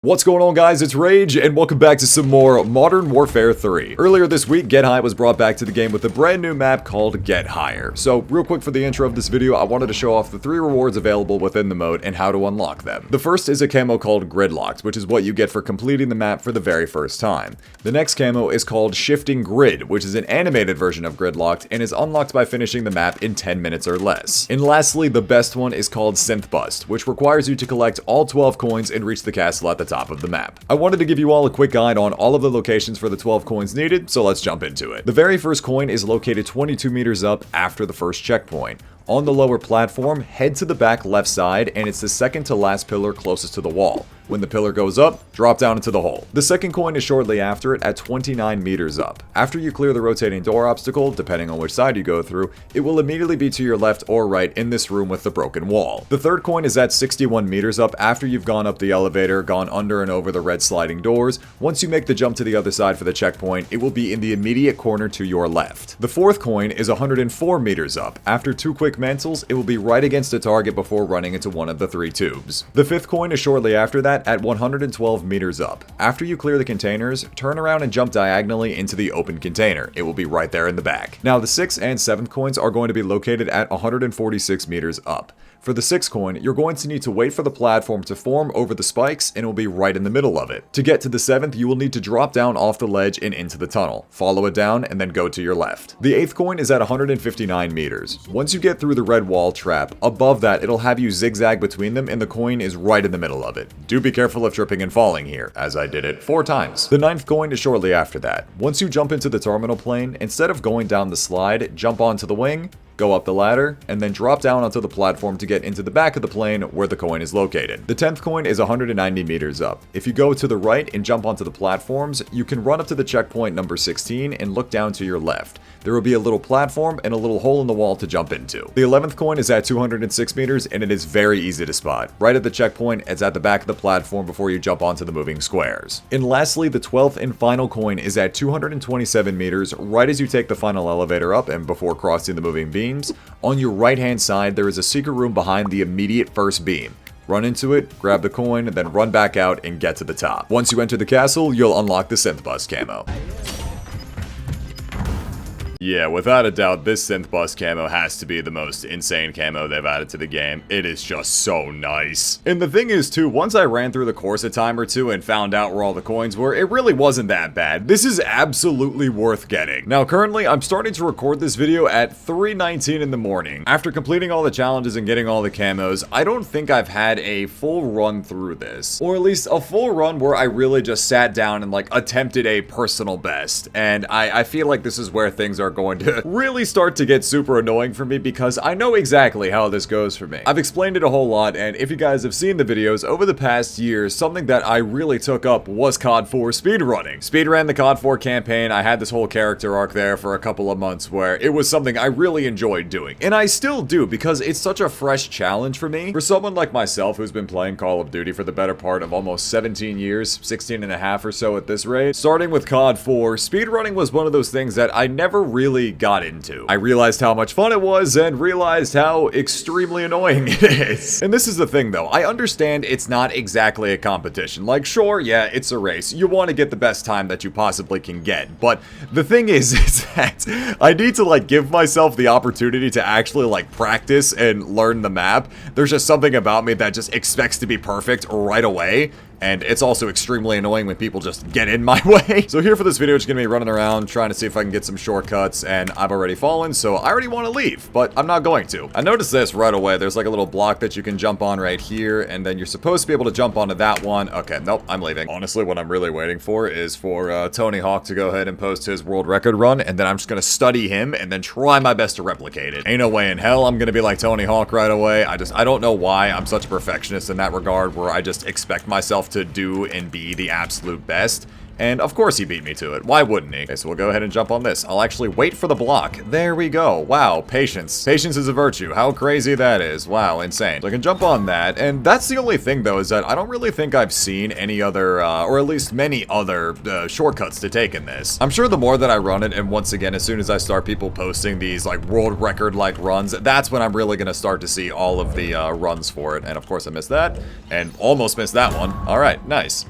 What's going on, guys? It's Rage, and welcome back to some more Modern Warfare 3. Earlier this week, Get High was brought back to the game with a brand new map called Get Higher. So, real quick for the intro of this video, I wanted to show off the 3 rewards available within the mode and how to unlock them. The first is a camo called Gridlocked, which is what you get for completing the map for the very first time. The next camo is called Shifting Grid, which is an animated version of Gridlocked and is unlocked by finishing the map in 10 minutes or less. And lastly, the best one is called Synth Bust, which requires you to collect all 12 coins and reach the castle at the top of the map. I wanted to give you all a quick guide on all of the locations for the 12 coins needed, so let's jump into it. The very first coin is located 22 meters up after the first checkpoint. On the lower platform, head to the back left side, and it's the second to last pillar closest to the wall. When the pillar goes up, drop down into the hole. The second coin is shortly after it at 29 meters up. After you clear the rotating door obstacle, depending on which side you go through, it will immediately be to your left or right in this room with the broken wall. The third coin is at 61 meters up after you've gone up the elevator, gone under and over the red sliding doors. Once you make the jump to the other side for the checkpoint, it will be in the immediate corner to your left. The fourth coin is 104 meters up. After 2 quick mantles, it will be right against a target before running into one of the 3 tubes. The fifth coin is shortly after that at 112 meters up. After you clear the containers, turn around and jump diagonally into the open container. It will be right there in the back. Now, the 6th and 7th coins are going to be located at 146 meters up. For the 6th coin, you're going to need to wait for the platform to form over the spikes, and it will be right in the middle of it. To get to the 7th, you will need to drop down off the ledge and into the tunnel. Follow it down, and then go to your left. The 8th coin is at 159 meters. Once you get through the red wall trap, above that, it'll have you zigzag between them, and the coin is right in the middle of it. Do be careful of tripping and falling here, as I did it 4 times. The 9th coin is shortly after that. Once you jump into the terminal plane, instead of going down the slide, jump onto the wing, go up the ladder, and then drop down onto the platform to get into the back of the plane where the coin is located. The 10th coin is 190 meters up. If you go to the right and jump onto the platforms, you can run up to the checkpoint number 16 and look down to your left. There will be a little platform and a little hole in the wall to jump into. The 11th coin is at 206 meters, and it is very easy to spot. Right at the checkpoint, it's at the back of the platform before you jump onto the moving squares. And lastly, the 12th and final coin is at 227 meters, right as you take the final elevator up and before crossing the moving beam. On your right hand side, there is a secret room behind the immediate first beam. Run into it, grab the coin, and then run back out and get to the top. Once you enter the castle, you'll unlock the Synth Bust camo. Yeah, without a doubt, this Synth Bust camo has to be the most insane camo they've added to the game. It is just so nice. And the thing is, too, once I ran through the course a time or two and found out where all the coins were, it really wasn't that bad. This is absolutely worth getting. Now, currently, I'm starting to record this video at 3:19 in the morning. After completing all the challenges and getting all the camos, I don't think I've had a full run through this. Or at least a full run where I really just sat down and, attempted a personal best. And I feel like this is where things are going to really start to get super annoying for me because I know exactly how this goes for me. I've explained it a whole lot, and if you guys have seen the videos over the past years, something that I really took up was COD 4 speedrunning. Speedran the COD 4 campaign. I had this whole character arc there for a couple of months where it was something I really enjoyed doing. And I still do because it's such a fresh challenge for me. For someone like myself who's been playing Call of Duty for the better part of almost 17 years, 16 and a half or so at this rate, starting with COD 4, speedrunning was one of those things that I never really got into. I realized how much fun it was and realized how extremely annoying it is. And this is the thing though, I understand it's not exactly a competition. Sure, yeah, it's a race. You want to get the best time that you possibly can get. But the thing is that I need to give myself the opportunity to actually practice and learn the map. There's just something about me that just expects to be perfect right away. And it's also extremely annoying when people just get in my way. So here for this video, just gonna be running around trying to see if I can get some shortcuts, and I've already fallen, so I already want to leave, but I'm not going to. I noticed this right away. There's a little block that you can jump on right here, and then you're supposed to be able to jump onto that one. Okay, nope, I'm leaving. Honestly, what I'm really waiting for is for Tony Hawk to go ahead and post his world record run, and then I'm just gonna study him and then try my best to replicate it. Ain't no way in hell I'm gonna be like Tony Hawk right away. I don't know why I'm such a perfectionist in that regard, where I just expect myself to do and be the absolute best. And of course he beat me to it. Why wouldn't he? Okay, so we'll go ahead and jump on this. I'll actually wait for the block. There we go. Wow, patience. Patience is a virtue. How crazy that is. Wow, insane. So I can jump on that, and that's the only thing though, is that I don't really think I've seen any other, or at least many other shortcuts to take in this. I'm sure the more that I run it, and once again, as soon as I start people posting these like world record like runs, that's when I'm really gonna start to see all of the runs for it. And of course I missed that, and almost missed that one. All right, nice.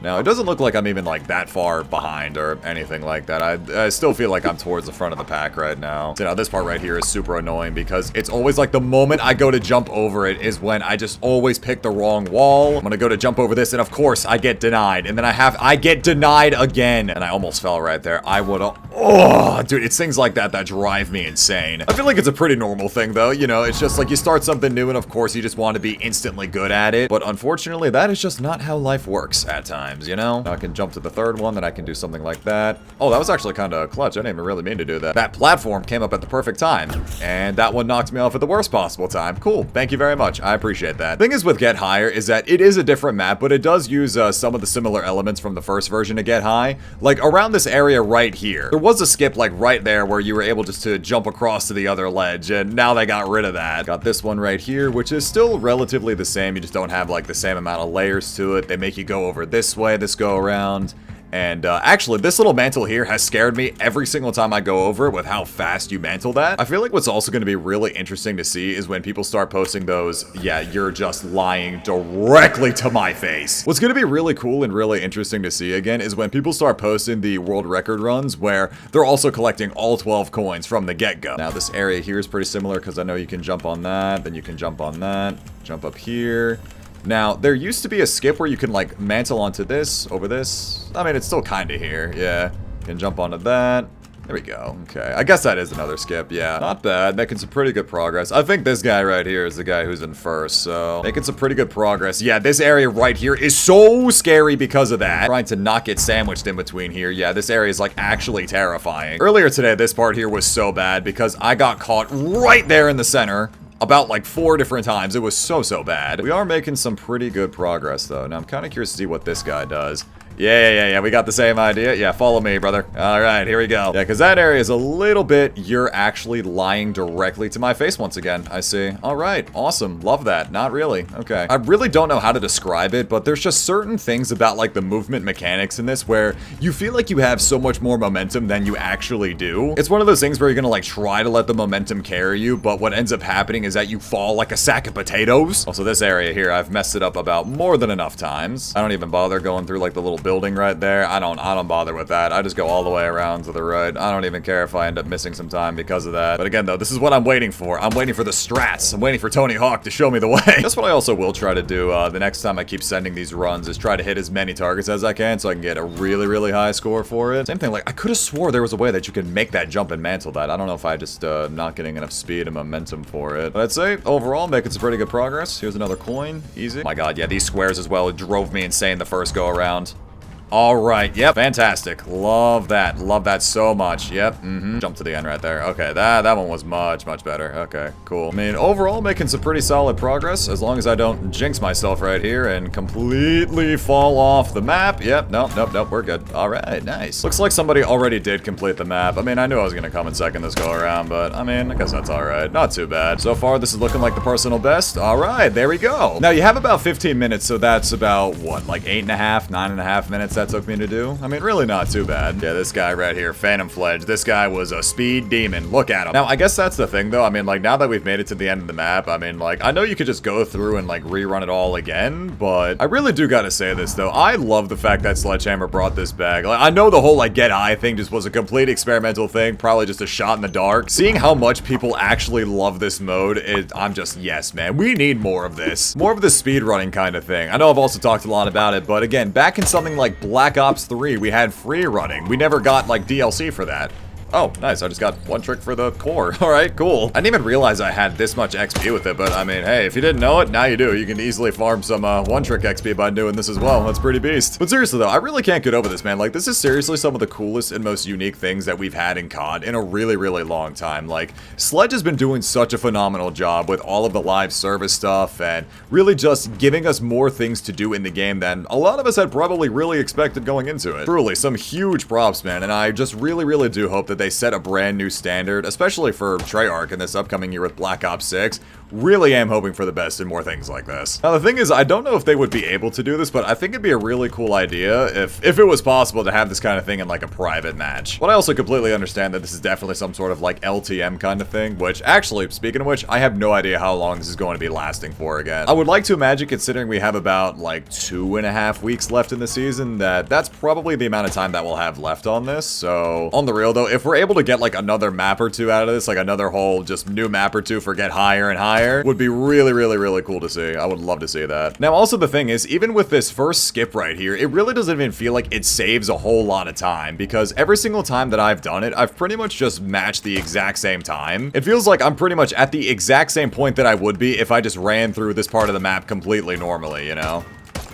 Now, it doesn't look like I'm even, like, that far behind or anything like that. I still feel like I'm towards the front of the pack right now. So now this part right here is super annoying because it's always like the moment I go to jump over it is when I just always pick the wrong wall. I'm gonna go to jump over this, and of course, I get denied. And then I get denied again. And I almost fell right there. I would've... Oh, dude, it's things like that that drive me insane. I feel like it's a pretty normal thing, though. You know, it's just like you start something new, and of course, you just want to be instantly good at it. But unfortunately, that is just not how life works at times. You know? Now I can jump to the third one, then I can do something like that. Oh, that was actually kind of clutch. I didn't even really mean to do that. That platform came up at the perfect time, and that one knocked me off at the worst possible time. Cool. Thank you very much. I appreciate that. Thing is with Get Higher is that it is a different map, but it does use some of the similar elements from the first version of Get High. Like around this area right here, there was a skip like right there where you were able just to jump across to the other ledge, and now they got rid of that. Got this one right here, which is still relatively the same. You just don't have like the same amount of layers to it. They make you go over this way, this go around. And actually, this little mantle here has scared me every single time I go over it with how fast you mantle that. I feel like what's also going to be really interesting to see is when people start posting those, yeah, you're just lying directly to my face. What's going to be really cool and really interesting to see again is when people start posting the world record runs where they're also collecting all 12 coins from the get-go. Now, this area here is pretty similar because I know you can jump on that, then you can jump on that, jump up here. Now, there used to be a skip where you can, like, mantle onto this, over this. I mean, it's still kind of here, yeah. You can jump onto that. There we go. Okay, I guess that is another skip, yeah. Not bad, making some pretty good progress. I think this guy right here is the guy who's in first, so... Making some pretty good progress. Yeah, this area right here is so scary because of that. Trying to not get sandwiched in between here. Yeah, this area is, like, actually terrifying. Earlier today, this part here was so bad because I got caught right there in the center. About like 4 different times. It was so bad. We are making some pretty good progress though. Now I'm kind of curious to see what this guy does. Yeah, we got the same idea. Yeah, follow me, brother. All right, here we go. Yeah, because that area is a little bit, you're actually lying directly to my face once again, I see. All right, awesome. Love that. Not really. Okay. I really don't know how to describe it, but there's just certain things about like the movement mechanics in this where you feel like you have so much more momentum than you actually do. It's one of those things where you're gonna like try to let the momentum carry you, but what ends up happening is that you fall like a sack of potatoes. Also, this area here, I've messed it up about more than enough times. I don't even bother going through like the little building right there. I don't bother with that. I just go all the way around to the right. I don't even care if I end up missing some time because of that. But again though, this is what I'm waiting for. I'm waiting for the strats. I'm waiting for Tony Hawk to show me the way. That's what I also will try to do the next time I keep sending these runs is try to hit as many targets as I can so I can get a really high score for it. Same thing, like I could have swore there was a way that you could make that jump and mantle that. I don't know if I just not getting enough speed and momentum for it. But I'd say overall making some pretty good progress. Here's another coin. Easy. Oh my god, yeah, these squares as well. It drove me insane the first go around. All right, yep, fantastic. Love that so much. Yep, Jump to the end right there. Okay, that one was much better. Okay, cool. I mean, overall, making some pretty solid progress, as long as I don't jinx myself right here and completely fall off the map. Yep, nope, we're good. All right, nice. Looks like somebody already did complete the map. I mean, I knew I was gonna come in second this go around, but I mean, I guess that's all right. Not too bad. So far, this is looking like the personal best. All right, there we go. Now, you have about 15 minutes, so that's about, what, like 8.5, 9.5 minutes that took me to do? I mean, really not too bad. Yeah, this guy right here, Phantom Fledge, this guy was a speed demon. Look at him. Now, I guess that's the thing, though. I mean, like, now that we've made it to the end of the map, I mean, like, I know you could just go through and, like, rerun it all again, but I really do gotta say this, though. I love the fact that Sledgehammer brought this back. Like, I know the whole, like, Get High thing just was a complete experimental thing, probably just a shot in the dark. Seeing how much people actually love this mode, I'm just, yes, man. We need more of this. More of this speedrunning kind of thing. I know I've also talked a lot about it, but again, back in something like Black Ops 3, we had free running. We never got, like, DLC for that. Oh, nice. I just got one trick for the core. All right, cool. I didn't even realize I had this much XP with it, but I mean, hey, if you didn't know it, now you do. You can easily farm some one trick XP by doing this as well. That's pretty beast. But seriously though, I really can't get over this, man. Like, this is seriously some of the coolest and most unique things that we've had in COD in a really, really long time. Like, Sledge has been doing such a phenomenal job with all of the live service stuff and really just giving us more things to do in the game than a lot of us had probably really expected going into it. Truly, some huge props, man, and I just really, really do hope that they set a brand new standard, especially for Treyarch in this upcoming year with Black Ops 6. Really am hoping for the best and more things like this. Now, the thing is, I don't know if they would be able to do this, but I think it'd be a really cool idea if it was possible to have this kind of thing in like a private match. But I also completely understand that this is definitely some sort of like LTM kind of thing, which actually, speaking of which, I have no idea how long this is going to be lasting for again. I would like to imagine, considering we have about like 2.5 weeks left in the season, that's probably the amount of time that we'll have left on this. So on the real though, if we're able to get like another map or two out of this, like another whole just new map or two for Get Higher and Higher, would be really, really, really cool to see. I would love to see that. Now, also the thing is, even with this first skip right here, it really doesn't even feel like it saves a whole lot of time, because every single time that I've done it, I've pretty much just matched the exact same time. It feels like I'm pretty much at the exact same point that I would be if I just ran through this part of the map completely normally, you know?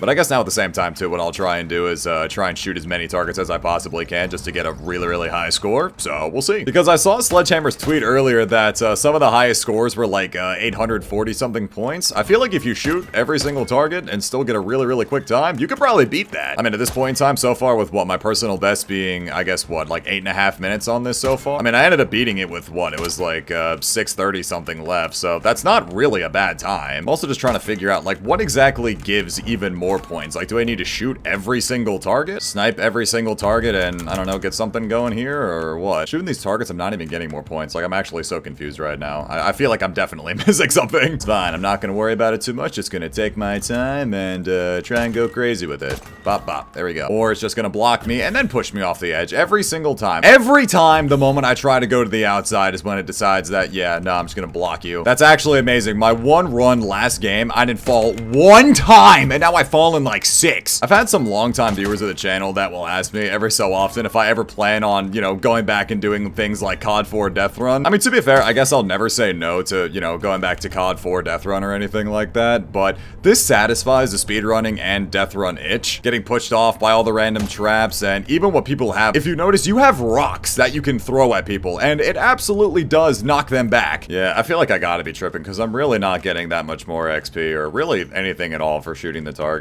But I guess now at the same time, too, what I'll try and do is try and shoot as many targets as I possibly can just to get a really, really high score. So we'll see. Because I saw Sledgehammer's tweet earlier that some of the highest scores were like 840-something points. I feel like if you shoot every single target and still get a really, really quick time, you could probably beat that. I mean, at this point in time so far with what, my personal best being, I guess, what, like 8.5 minutes on this so far? I mean, I ended up beating it with what? It was like 6:30-something left. So that's not really a bad time. I'm also just trying to figure out, like, what exactly gives even more points. Like, do I need to shoot every single target? Snipe every single target and, I don't know, get something going here, or what? Shooting these targets, I'm not even getting more points. Like, I'm actually so confused right now. I feel like I'm definitely missing something. It's fine. I'm not gonna worry about it too much. Just gonna take my time and try and go crazy with it. Bop, bop. There we go. Or it's just gonna block me and then push me off the edge every single time. Every time the moment I try to go to the outside is when it decides that, yeah, no, I'm just gonna block you. That's actually amazing. My one run last game, I didn't fall one time, and now I fallen like 6. I've had some longtime viewers of the channel that will ask me every so often if I ever plan on, you know, going back and doing things like COD 4 Death Run. I mean, to be fair, I guess I'll never say no to, you know, going back to COD 4 Death Run or anything like that, but this satisfies the speedrunning and Death Run itch. Getting pushed off by all the random traps and even what people have. If you notice, you have rocks that you can throw at people, and it absolutely does knock them back. Yeah, I feel like I gotta be tripping because I'm really not getting that much more XP or really anything at all for shooting the targets.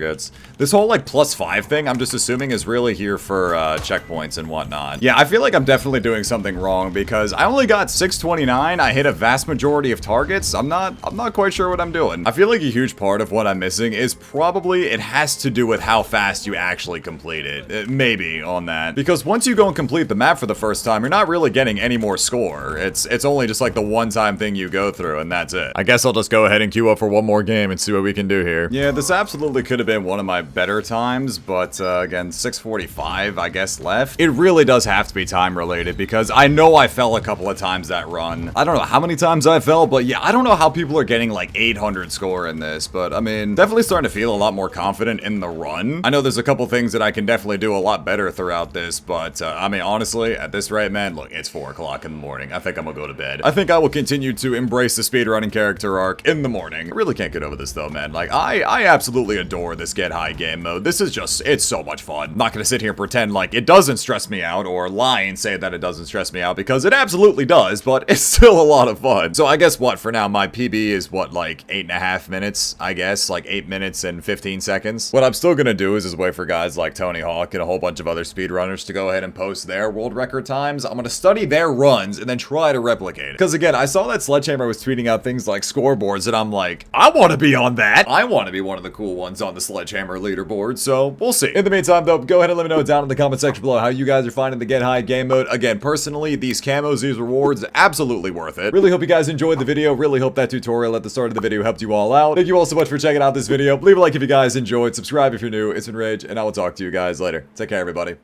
This whole like +5 thing, I'm just assuming is really here for checkpoints and whatnot. Yeah, I feel like I'm definitely doing something wrong because I only got 629. I hit a vast majority of targets. I'm not quite sure what I'm doing. I feel like a huge part of what I'm missing is probably it has to do with how fast you actually complete it. Maybe on that. Because once you go and complete the map for the first time, you're not really getting any more score. It's only just like the one-time thing you go through and that's it. I guess I'll just go ahead and queue up for one more game and see what we can do here. Yeah, this absolutely could have been one of my better times, but again, 6:45 I guess left. It really does have to be time related because I know I fell a couple of times that run. I don't know how many times I fell, but yeah, I don't know how people are getting like 800 score in this, but I mean, definitely starting to feel a lot more confident in the run. I know there's a couple things that I can definitely do a lot better throughout this, but I mean, honestly, at this rate, man, look, it's 4 o'clock in the morning. I think I'm gonna go to bed. I think I will continue to embrace the speedrunning character arc in the morning. I really can't get over this though, man. Like, I absolutely adore this Get High game mode. This is just, it's so much fun. I'm not gonna sit here and pretend like it doesn't stress me out or lie and say that it doesn't stress me out because it absolutely does, but it's still a lot of fun. So I guess what, for now, my PB is what, like 8.5 minutes, I guess, like 8 minutes and 15 seconds. What I'm still gonna do is wait for guys like Tony Hawk and a whole bunch of other speedrunners to go ahead and post their world record times. I'm gonna study their runs and then try to replicate it. Because again, I saw that Sledgehammer was tweeting out things like scoreboards and I'm like, I want to be on that. I want to be one of the cool ones on the Sledgehammer leaderboard, so we'll see. In the meantime though, go ahead and let me know down in the comment section below how you guys are finding the Get High game mode. Again, personally, these camos, these rewards, absolutely worth it. Really hope you guys enjoyed the video. Really hope that tutorial at the start of the video helped you all out. Thank you all so much for checking out this video. Leave a like if you guys enjoyed. Subscribe if you're new. It's been Rage, and I will talk to you guys later. Take care, everybody.